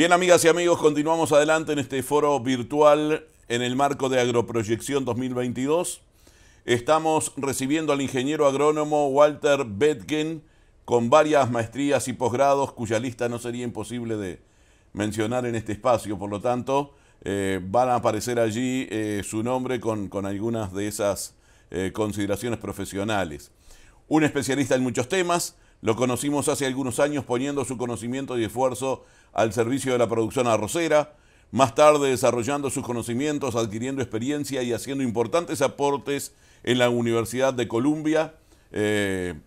Bien, amigas y amigos, continuamos adelante en este foro virtual en el marco de Agroproyección 2022. Estamos recibiendo al ingeniero agrónomo Walter Bethgen con varias maestrías y posgrados cuya lista no sería imposible de mencionar en este espacio. Por lo tanto, van a aparecer allí su nombre con algunas de esas consideraciones profesionales. Un especialista en muchos temas, lo conocimos hace algunos años poniendo su conocimiento y esfuerzo al servicio de la producción arrocera, más tarde desarrollando sus conocimientos, adquiriendo experiencia y haciendo importantes aportes en la Universidad de Columbia, que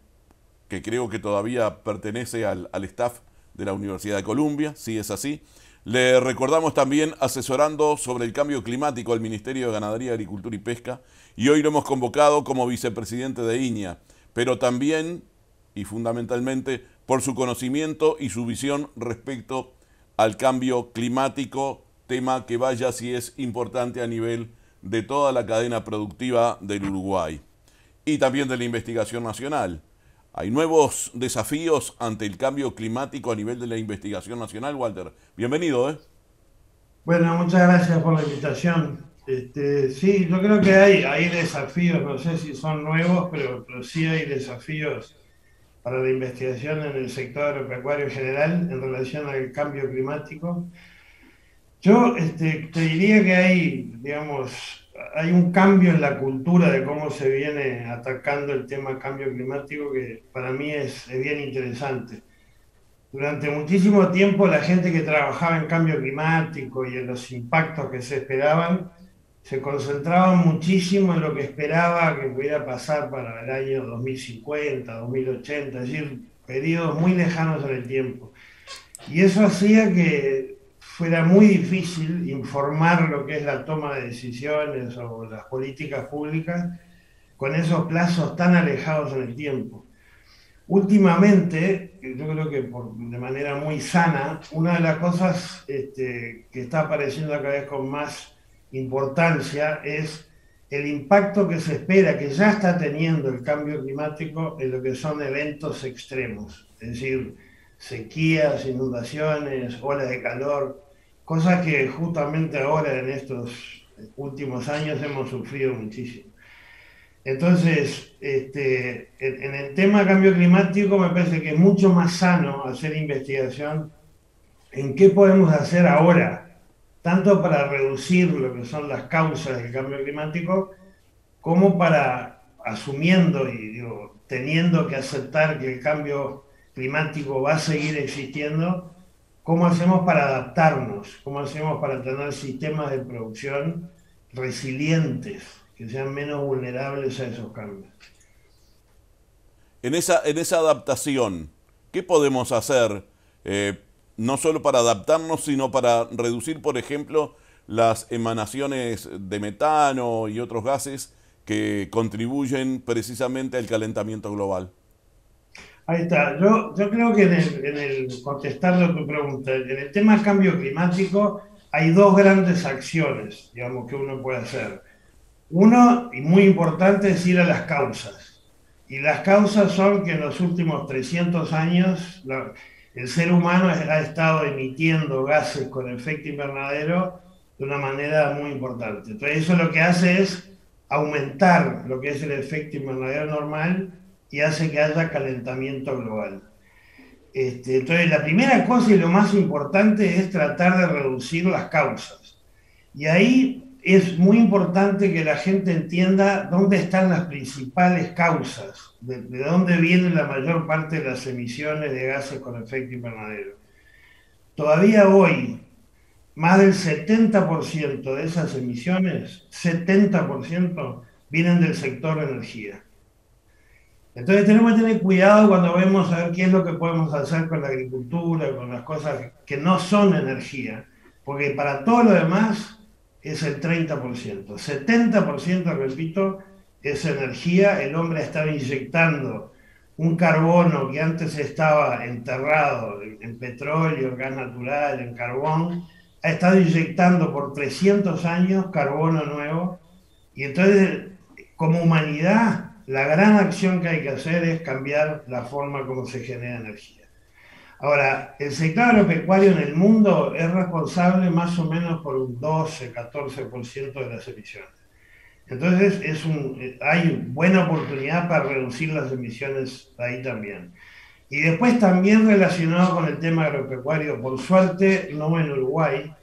creo que todavía pertenece al staff de la Universidad de Columbia, sí es así. Le recordamos también asesorando sobre el cambio climático al Ministerio de Ganadería, Agricultura y Pesca, y hoy lo hemos convocado como vicepresidente de INEA, pero también y fundamentalmente por su conocimiento y su visión respecto al cambio climático, tema que vaya si es importante a nivel de toda la cadena productiva del Uruguay y también de la investigación nacional. Hay nuevos desafíos ante el cambio climático a nivel de la investigación nacional, Walter. Bienvenido, ¿eh? Bueno, muchas gracias por la invitación. Sí, yo creo que hay desafíos, no sé si son nuevos, pero sí hay desafíos para la investigación en el sector agropecuario en general en relación al cambio climático. Yo te diría que hay un cambio en la cultura de cómo se viene atacando el tema cambio climático que para mí es bien interesante. Durante muchísimo tiempo la gente que trabajaba en cambio climático y en los impactos que se esperaban, se concentraba muchísimo en lo que esperaba que pudiera pasar para el año 2050, 2080, es decir, periodos muy lejanos en el tiempo. Y eso hacía que fuera muy difícil informar lo que es la toma de decisiones o las políticas públicas con esos plazos tan alejados en el tiempo. Últimamente, yo creo que de manera muy sana, una de las cosas que está apareciendo cada vez con más importancia es el impacto que se espera, que ya está teniendo el cambio climático en lo que son eventos extremos, es decir, sequías, inundaciones, olas de calor, cosas que justamente ahora en estos últimos años hemos sufrido muchísimo. Entonces, en el tema cambio climático me parece que es mucho más sano hacer investigación en qué podemos hacer ahora, tanto para reducir lo que son las causas del cambio climático, como para, asumiendo y digo, teniendo que aceptar que el cambio climático va a seguir existiendo, cómo hacemos para adaptarnos, cómo hacemos para tener sistemas de producción resilientes, que sean menos vulnerables a esos cambios. En esa adaptación, ¿qué podemos hacer? eh, no solo para adaptarnos, sino para reducir, por ejemplo, las emanaciones de metano y otros gases que contribuyen precisamente al calentamiento global. Ahí está. Yo creo que contestando tu pregunta, en el tema cambio climático hay dos grandes acciones, digamos, que uno puede hacer. Uno, y muy importante, es ir a las causas. Y las causas son que en los últimos 300 años el ser humano ha estado emitiendo gases con efecto invernadero de una manera muy importante. Entonces eso lo que hace es aumentar lo que es el efecto invernadero normal y hace que haya calentamiento global. Entonces la primera cosa y lo más importante es tratar de reducir las causas. Y ahí es muy importante que la gente entienda dónde están las principales causas, de dónde viene la mayor parte de las emisiones de gases con efecto invernadero. Todavía hoy, más del 70% de esas emisiones, 70% vienen del sector energía. Entonces tenemos que tener cuidado cuando vemos a ver qué es lo que podemos hacer con la agricultura, con las cosas que no son energía, porque para todo lo demás es el 30%. 70%, repito, es energía. El hombre ha estado inyectando un carbono que antes estaba enterrado en petróleo, en gas natural, en carbón, ha estado inyectando por 300 años carbono nuevo, y entonces como humanidad la gran acción que hay que hacer es cambiar la forma como se genera energía. Ahora, el sector agropecuario en el mundo es responsable más o menos por un 12-14% de las emisiones. Entonces, hay buena oportunidad para reducir las emisiones ahí también. Y después también relacionado con el tema agropecuario, por suerte, no en Uruguay,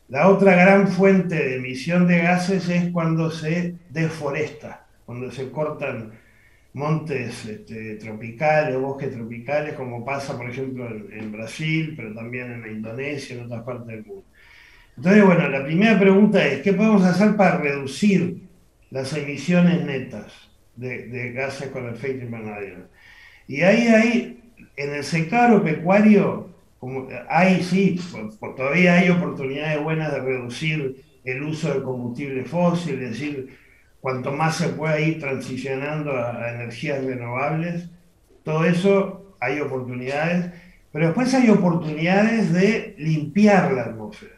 la otra gran fuente de emisión de gases es cuando se deforesta, cuando se cortan montes tropicales, bosques tropicales, como pasa, por ejemplo, en Brasil, pero también en Indonesia, en otras partes del mundo. Entonces, bueno, la primera pregunta es, ¿qué podemos hacer para reducir las emisiones netas de gases con efecto invernadero? Y ahí hay, en el sector agropecuario, como hay, sí, todavía hay oportunidades buenas de reducir el uso de combustible fósil, es decir, cuanto más se pueda ir transicionando a energías renovables, todo eso hay oportunidades, pero después hay oportunidades de limpiar la atmósfera,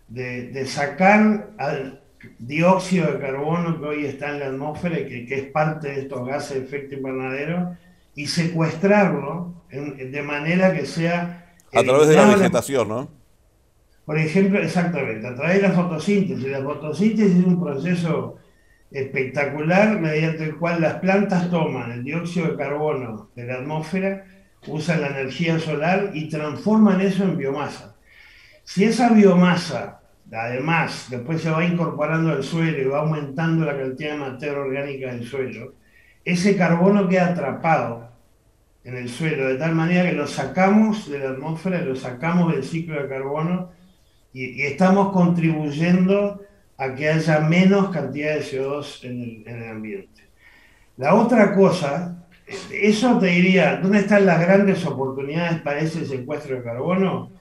de sacar al dióxido de carbono que hoy está en la atmósfera y que es parte de estos gases de efecto invernadero y secuestrarlo de manera que sea A través de la eliminable. vegetación, ¿no? Por ejemplo, exactamente, a través de la fotosíntesis. La fotosíntesis es un proceso espectacular mediante el cual las plantas toman el dióxido de carbono de la atmósfera, usan la energía solar y transforman eso en biomasa. Si esa biomasa, además, después se va incorporando al suelo y va aumentando la cantidad de materia orgánica del suelo, ese carbono queda atrapado en el suelo, de tal manera que lo sacamos de la atmósfera, lo sacamos del ciclo de carbono y estamos contribuyendo a que haya menos cantidad de CO2 en el ambiente. La otra cosa, eso te diría, ¿dónde están las grandes oportunidades para ese secuestro de carbono?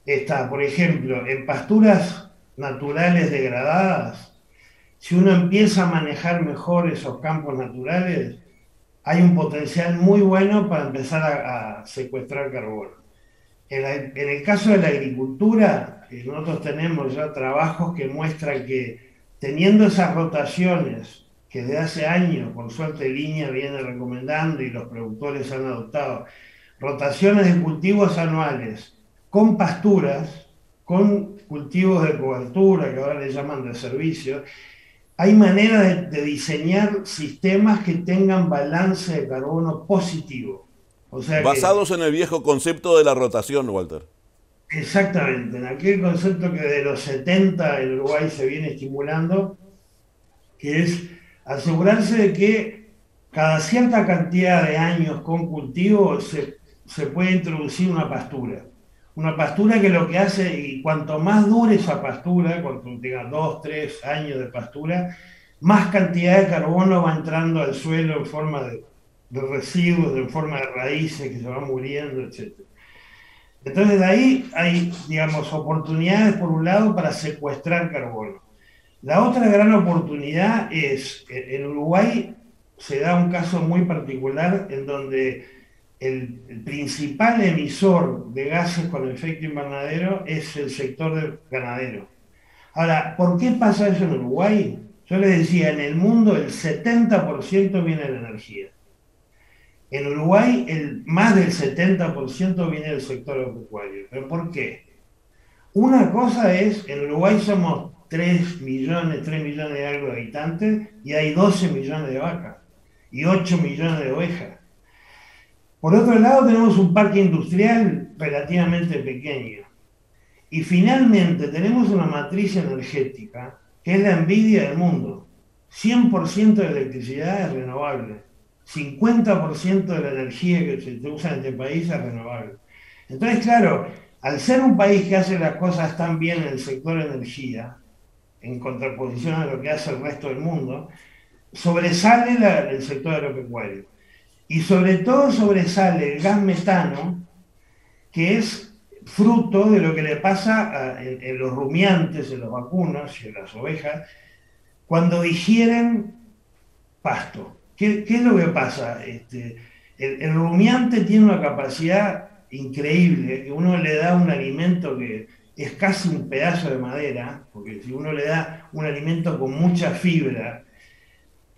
Está, por ejemplo, en pasturas naturales degradadas. Si uno empieza a manejar mejor esos campos naturales, hay un potencial muy bueno para empezar a secuestrar carbono. En el caso de la agricultura, nosotros tenemos ya trabajos que muestran que teniendo esas rotaciones que desde hace años, por suerte, Línea viene recomendando y los productores han adoptado, rotaciones de cultivos anuales con pasturas, con cultivos de cobertura, que ahora le llaman de servicio, hay manera de diseñar sistemas que tengan balance de carbono positivo. O sea que, Basados en el viejo concepto de la rotación, Walter. exactamente, en aquel concepto que de los 70 el Uruguay se viene estimulando, que es asegurarse de que cada cierta cantidad de años con cultivo se puede introducir una pastura. Una pastura que lo que hace, y cuanto más dure esa pastura, cuanto tenga 2, 3 años de pastura, más cantidad de carbono va entrando al suelo en forma de residuos, en forma de raíces que se van muriendo, etc. Entonces de ahí hay, digamos, oportunidades por un lado para secuestrar carbono. La otra gran oportunidad es, en Uruguay se da un caso muy particular en donde el principal emisor de gases con efecto invernadero es el sector ganadero. Ahora, ¿por qué pasa eso en Uruguay? Yo les decía, en el mundo el 70% viene de la energía. En Uruguay más del 70% viene del sector agropecuario. ¿Pero por qué? Una cosa es, en Uruguay somos 3 millones, 3 millones y algo de habitantes y hay 12 millones de vacas y 8 millones de ovejas. Por otro lado, tenemos un parque industrial relativamente pequeño. Y finalmente tenemos una matriz energética que es la envidia del mundo. 100% de electricidad es renovable. 50% de la energía que se usa en este país es renovable. Entonces, claro, al ser un país que hace las cosas tan bien en el sector de energía, en contraposición a lo que hace el resto del mundo, sobresale el sector agropecuario. Y sobre todo sobresale el gas metano, que es fruto de lo que le pasa en los rumiantes, en los vacunos y en las ovejas, cuando digieren pasto. ¿Qué es lo que pasa? El rumiante tiene una capacidad increíble, que uno le da un alimento que es casi un pedazo de madera, porque si uno le da un alimento con mucha fibra,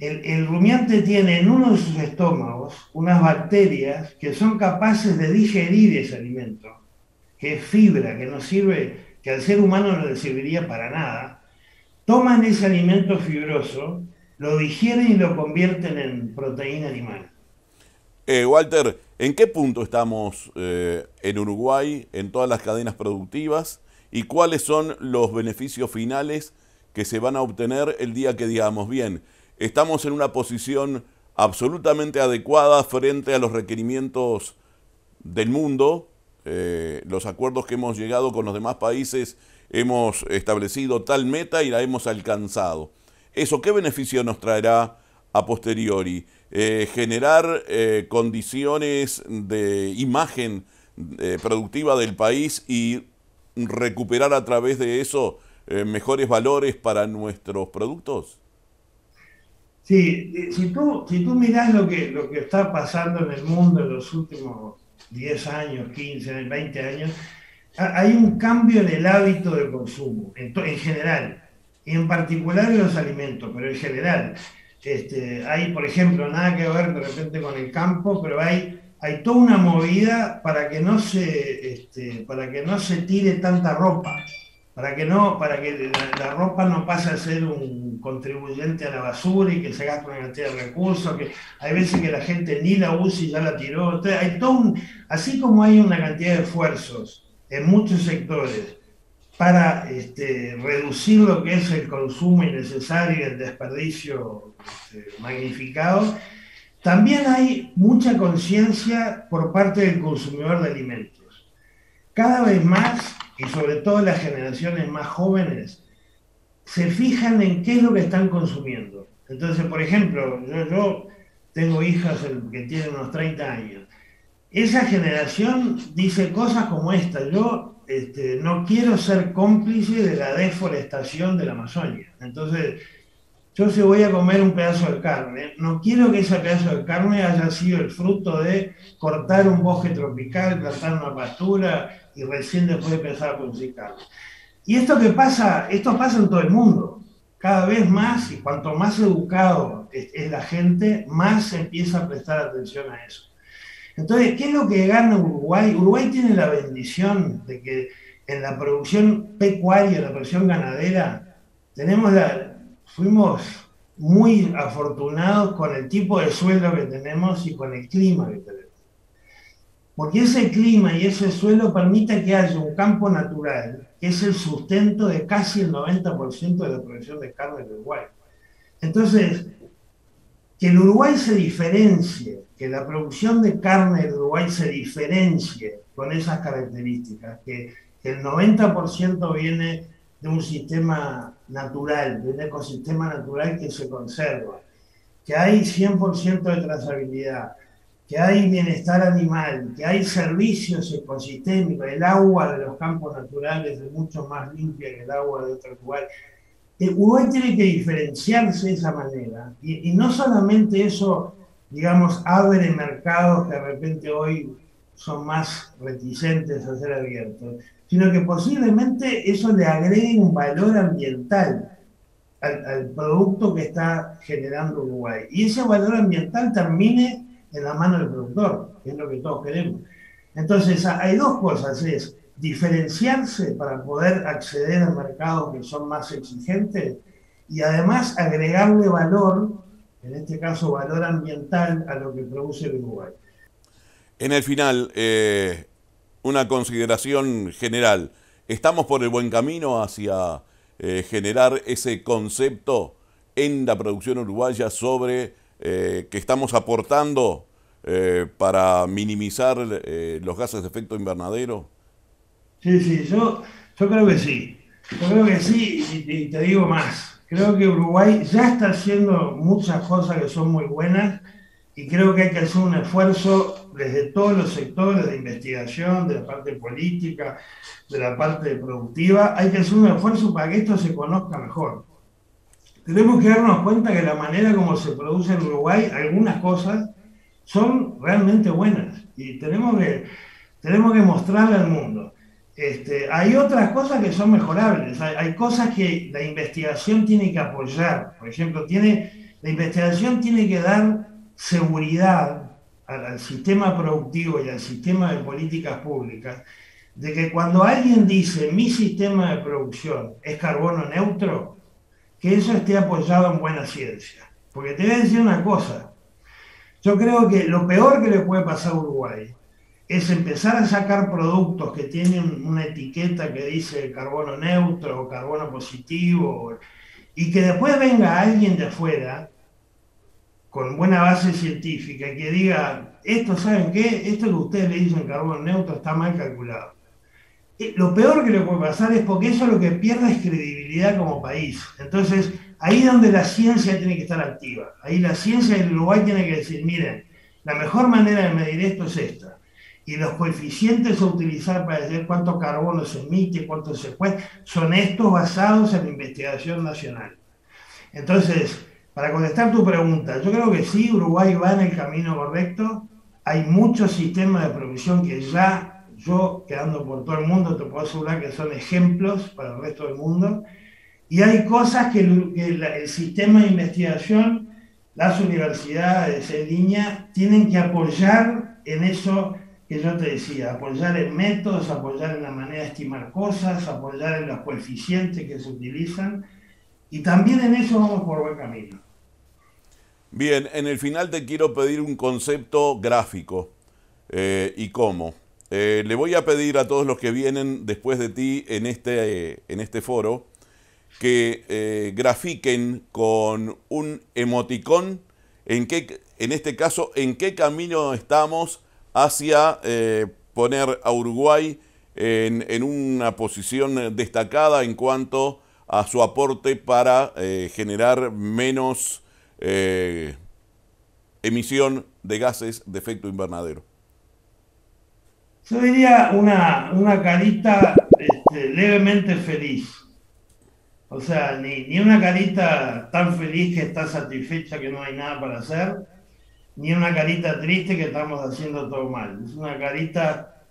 El rumiante tiene en uno de sus estómagos unas bacterias que son capaces de digerir ese alimento, que es fibra, que no sirve, que al ser humano no le serviría para nada. Toman ese alimento fibroso, lo digieren y lo convierten en proteína animal. Walter, ¿en qué punto estamos en Uruguay, en todas las cadenas productivas? ¿Y cuáles son los beneficios finales que se van a obtener el día que digamos, bien, estamos en una posición absolutamente adecuada frente a los requerimientos del mundo, los acuerdos que hemos llegado con los demás países, hemos establecido tal meta y la hemos alcanzado? ¿Eso qué beneficio nos traerá a posteriori? Generar condiciones de imagen productiva del país y recuperar a través de eso mejores valores para nuestros productos. Sí, si tú mirás lo que está pasando en el mundo en los últimos 10 años, 15, 20 años, hay un cambio en el hábito de consumo, en general, y en particular en los alimentos, pero en general. Hay, por ejemplo, nada que ver de repente con el campo, pero hay toda una movida para que no se tire tanta ropa, para que la ropa no pase a ser un contribuyente a la basura y que se gaste una cantidad de recursos, que hay veces que la gente ni la usa y ya la tiró. Entonces, así como hay una cantidad de esfuerzos en muchos sectores para reducir lo que es el consumo innecesario y el desperdicio magnificado, también hay mucha conciencia por parte del consumidor de alimentos. Cada vez más, y sobre todo las generaciones más jóvenes, se fijan en qué es lo que están consumiendo. Entonces, por ejemplo, yo tengo hijas que tienen unos 30 años. Esa generación dice cosas como esta: yo no quiero ser cómplice de la deforestación de la Amazonia. Entonces, yo si voy a comer un pedazo de carne, no quiero que ese pedazo de carne haya sido el fruto de cortar un bosque tropical, plantar una pastura y recién después empezar a producir carne. Y esto pasa en todo el mundo, cada vez más, y cuanto más educado es la gente, más se empieza a prestar atención a eso. Entonces, ¿qué es lo que gana Uruguay? Uruguay tiene la bendición de que en la producción pecuaria, en la producción ganadera, fuimos muy afortunados con el tipo de suelo que tenemos y con el clima que tenemos. Porque ese clima y ese suelo permite que haya un campo natural, que es el sustento de casi el 90% de la producción de carne de Uruguay. Entonces, que el Uruguay se diferencie, que la producción de carne de Uruguay se diferencie con esas características, que el 90% viene de un sistema natural, de un ecosistema natural que se conserva, que hay 100% de trazabilidad, que hay bienestar animal, que hay servicios ecosistémicos, el agua de los campos naturales es mucho más limpia que el agua de otros lugares. Uruguay tiene que diferenciarse de esa manera, y no solamente eso, digamos, abre mercados que de repente hoy son más reticentes a ser abiertos, sino que posiblemente eso le agregue un valor ambiental al producto que está generando Uruguay. Y ese valor ambiental termine en la mano del productor, que es lo que todos queremos. Entonces, hay dos cosas: es diferenciarse para poder acceder a mercados que son más exigentes y además agregarle valor, en este caso valor ambiental, a lo que produce el Uruguay. En el final, una consideración general. ¿Estamos por el buen camino hacia generar ese concepto en la producción uruguaya sobre que estamos aportando para minimizar los gases de efecto invernadero? Sí, yo creo que sí. Yo creo que sí, y te digo más. Creo que Uruguay ya está haciendo muchas cosas que son muy buenas, y creo que hay que hacer un esfuerzo desde todos los sectores de investigación, de la parte política, de la parte productiva. Hay que hacer un esfuerzo para que esto se conozca mejor. Tenemos que darnos cuenta que la manera como se produce en Uruguay, algunas cosas son realmente buenas y tenemos que mostrarle al mundo. Hay otras cosas que son mejorables, hay cosas que la investigación tiene que apoyar. Por ejemplo, La investigación tiene que dar seguridad al sistema productivo y al sistema de políticas públicas de que cuando alguien dice mi sistema de producción es carbono neutro, que eso esté apoyado en buena ciencia. Porque te voy a decir una cosa, yo creo que lo peor que le puede pasar a Uruguay es empezar a sacar productos que tienen una etiqueta que dice carbono neutro o carbono positivo, y que después venga alguien de afuera con buena base científica y que diga, esto, ¿saben qué? Esto que ustedes le dicen carbono neutro está mal calculado. Lo peor que le puede pasar es porque eso lo que pierde es credibilidad como país. Entonces, ahí es donde la ciencia tiene que estar activa. Ahí la ciencia del Uruguay tiene que decir, miren, la mejor manera de medir esto es esta. Y los coeficientes a utilizar para decir cuánto carbono se emite, cuánto se puede, son estos basados en la investigación nacional. Entonces, para contestar tu pregunta, yo creo que sí, Uruguay va en el camino correcto. Hay muchos sistemas de producción que ya, yo que ando por todo el mundo, te puedo asegurar que son ejemplos para el resto del mundo. Y hay cosas que el sistema de investigación, las universidades en línea, tienen que apoyar en eso que yo te decía, apoyar en métodos, apoyar en la manera de estimar cosas, apoyar en los coeficientes que se utilizan. Y también en eso vamos por buen camino. Bien, en el final te quiero pedir un concepto gráfico. ¿Y cómo? Le voy a pedir a todos los que vienen después de ti en este foro que grafiquen con un emoticón en este caso, en qué camino estamos hacia poner a Uruguay en una posición destacada en cuanto a su aporte para generar menos emisión de gases de efecto invernadero. Yo diría una carita levemente feliz. O sea, ni una carita tan feliz que está satisfecha que no hay nada para hacer, ni una carita triste que estamos haciendo todo mal. Es una carita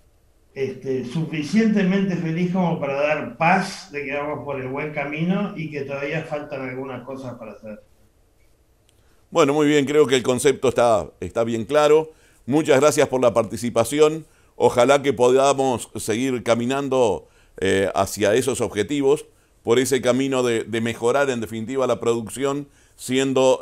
suficientemente feliz como para dar paz de que vamos por el buen camino y que todavía faltan algunas cosas para hacer. Bueno, muy bien, creo que el concepto está bien claro. Muchas gracias por la participación. Ojalá que podamos seguir caminando hacia esos objetivos, por ese camino de mejorar en definitiva la producción, siendo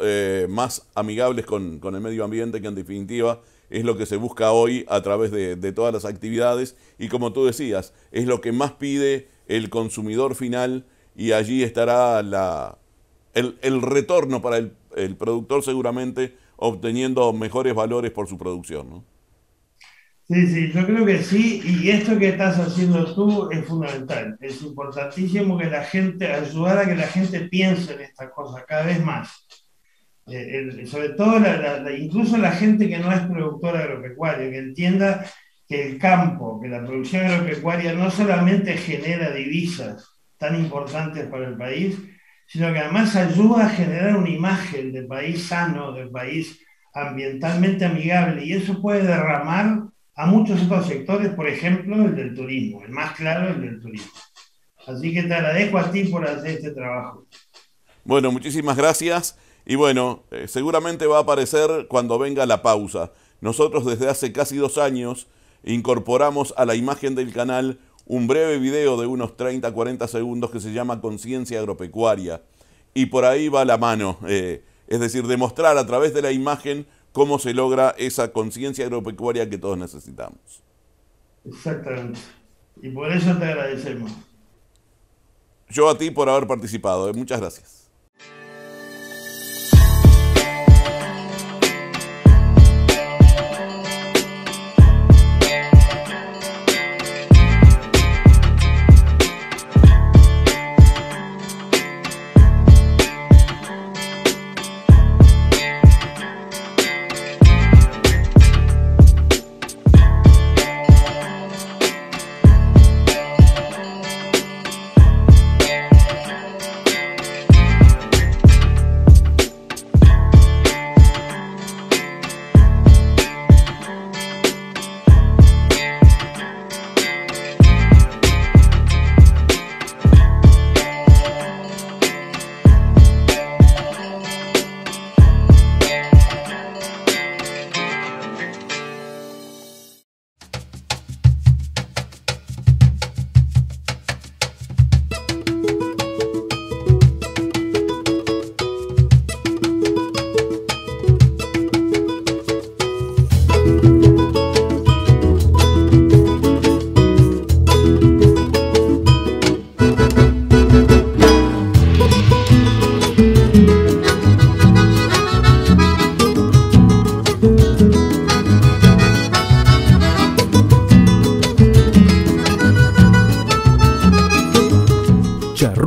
más amigables con el medio ambiente, que en definitiva es lo que se busca hoy a través de todas las actividades. Y como tú decías, es lo que más pide el consumidor final, y allí estará el retorno para el productor, seguramente obteniendo mejores valores por su producción, ¿no? Sí, yo creo que sí, y esto que estás haciendo tú es fundamental. Es importantísimo que la gente, ayudar a que la gente piense en estas cosas cada vez más. Sobre todo, incluso la gente que no es productora agropecuaria, que entienda que el campo, que la producción agropecuaria no solamente genera divisas tan importantes para el país, sino que además ayuda a generar una imagen de país sano, de país ambientalmente amigable, y eso puede derramar a muchos otros sectores, por ejemplo, el del turismo, el más claro, el del turismo. Así que te agradezco a ti por hacer este trabajo. Bueno, muchísimas gracias. Y bueno, seguramente va a aparecer cuando venga la pausa. Nosotros desde hace casi 2 años incorporamos a la imagen del canal un breve video de unos 30-40 segundos que se llama Conciencia Agropecuaria. Y por ahí va la mano, es decir, demostrar a través de la imagen cómo se logra esa conciencia agropecuaria que todos necesitamos. Exactamente. Y por eso te agradecemos. Yo a ti por haber participado. Muchas gracias.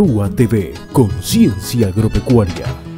Charrúa TV, Conciencia Agropecuaria.